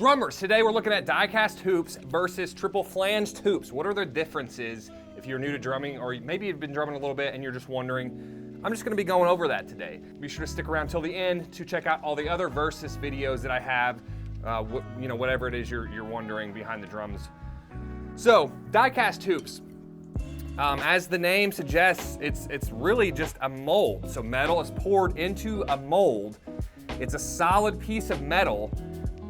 Drummers, today we're looking at die-cast hoops versus triple-flanged hoops. What are the differences if you're new to drumming, or maybe you've been drumming a little bit and you're just wondering? I'm just gonna be going over that today. Be sure to stick around till the end to check out all the other versus videos that I have, whatever it is you're wondering behind the drums. So, die-cast hoops. As the name suggests, it's really just a mold. So metal is poured into a mold. It's a solid piece of metal,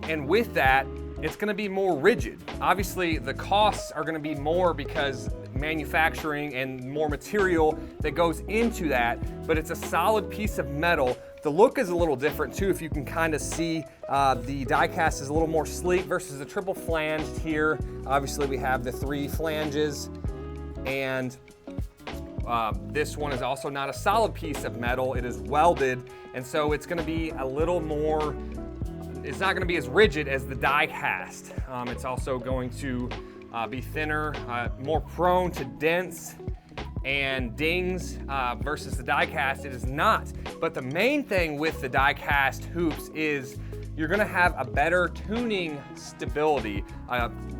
and with that, it's gonna be more rigid. Obviously, the costs are gonna be more because manufacturing and more material that goes into that, but it's a solid piece of metal. The look is a little different too, if you can kind of see. The die cast is a little more sleek versus the triple flanged here. Obviously, we have the 3 flanges, and this one is also not a solid piece of metal. It is welded, and so it's gonna be a little more, it's not gonna be as rigid as the die cast. It's also going to be thinner, more prone to dents and dings versus the die cast. It is not. But the main thing with the die cast hoops is you're gonna have a better tuning stability.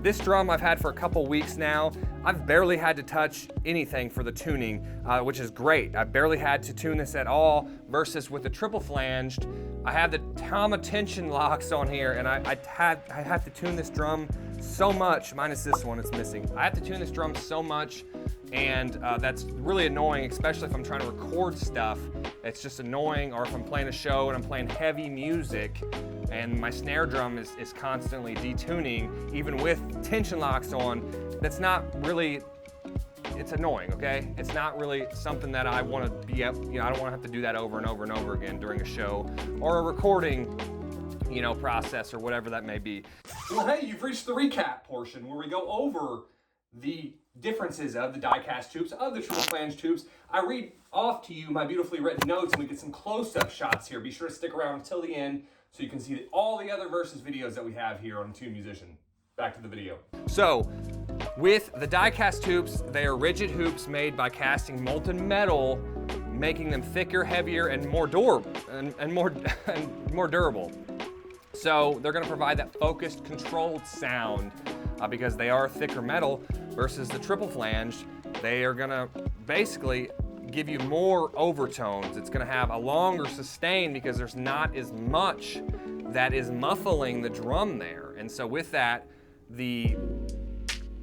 This drum I've had for a couple weeks now. I've barely had to touch anything for the tuning, which is great. I barely had to tune this at all, versus with the triple flanged, I have the Tama tension locks on here, and I have to tune this drum so much, minus this one, it's missing. I have to tune this drum so much, and that's really annoying, especially if I'm trying to record stuff. It's just annoying, or if I'm playing a show and I'm playing heavy music, and my snare drum is constantly detuning, even with tension locks on. That's not really, it's annoying, okay? It's not really something that I want to be, I don't want to have to do that over and over and over again during a show or a recording, process or whatever that may be. Well, hey, you've reached the recap portion where we go over the differences of the die-cast hoops, of the triple flange hoops. I read off to you my beautifully written notes, and we get some close-up shots here. Be sure to stick around until the end so you can see all the other versus videos that we have here on Tune Musician. Back to the video. So, with the die-cast hoops, they are rigid hoops made by casting molten metal, making them thicker, heavier, and more durable. And more durable. So they're going to provide that focused, controlled sound because they are thicker metal. Versus the triple flanged, they are going to basically give you more overtones. It's going to have a longer sustain because there's not as much that is muffling the drum there. And so with that, the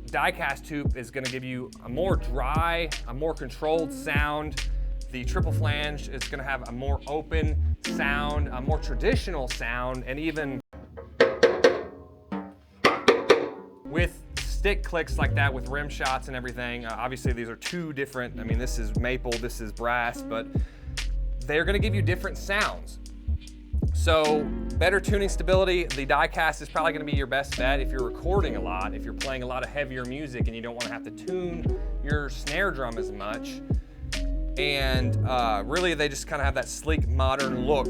die-cast hoop is going to give you a more dry, a more controlled sound. The triple flange is going to have a more open sound, a more traditional sound, and even with stick clicks like that with rim shots and everything. Obviously these are 2 different, this is maple, this is brass, but they're going to give you different sounds. So better tuning stability, the die cast is probably going to be your best bet if you're recording a lot, if you're playing a lot of heavier music and you don't want to have to tune your snare drum as much. And really they just kind of have that sleek, modern look.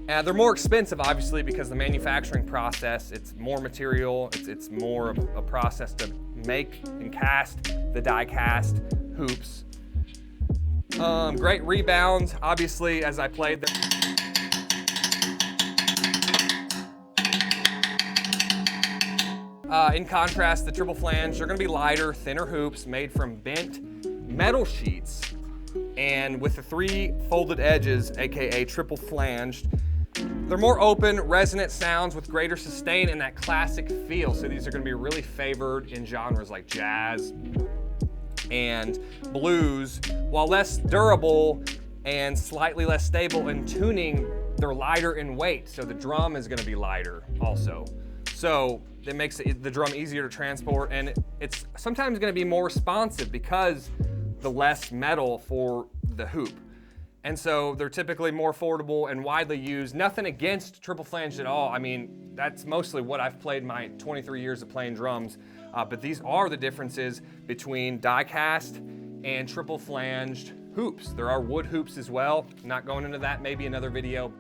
They're more expensive, obviously, because the manufacturing process, it's more material, it's more of a process to make and cast the die-cast hoops. Great rebounds, obviously, as I played them. In contrast, the triple flange, they're gonna be lighter, thinner hoops made from bent metal sheets, and with the 3 folded edges, aka triple flanged, they're more open, resonant sounds with greater sustain and that classic feel. So these are going to be really favored in genres like jazz and blues, while less durable and slightly less stable in tuning. They're lighter in weight, so the drum is going to be lighter also. So it makes the drum easier to transport, and it's sometimes going to be more responsive because the less metal for the hoop. And so they're typically more affordable and widely used. Nothing against triple flange at all. That's mostly what I've played my 23 years of playing drums. But these are the differences between die-cast and triple flanged hoops. There are wood hoops as well. Not going into that, maybe another video.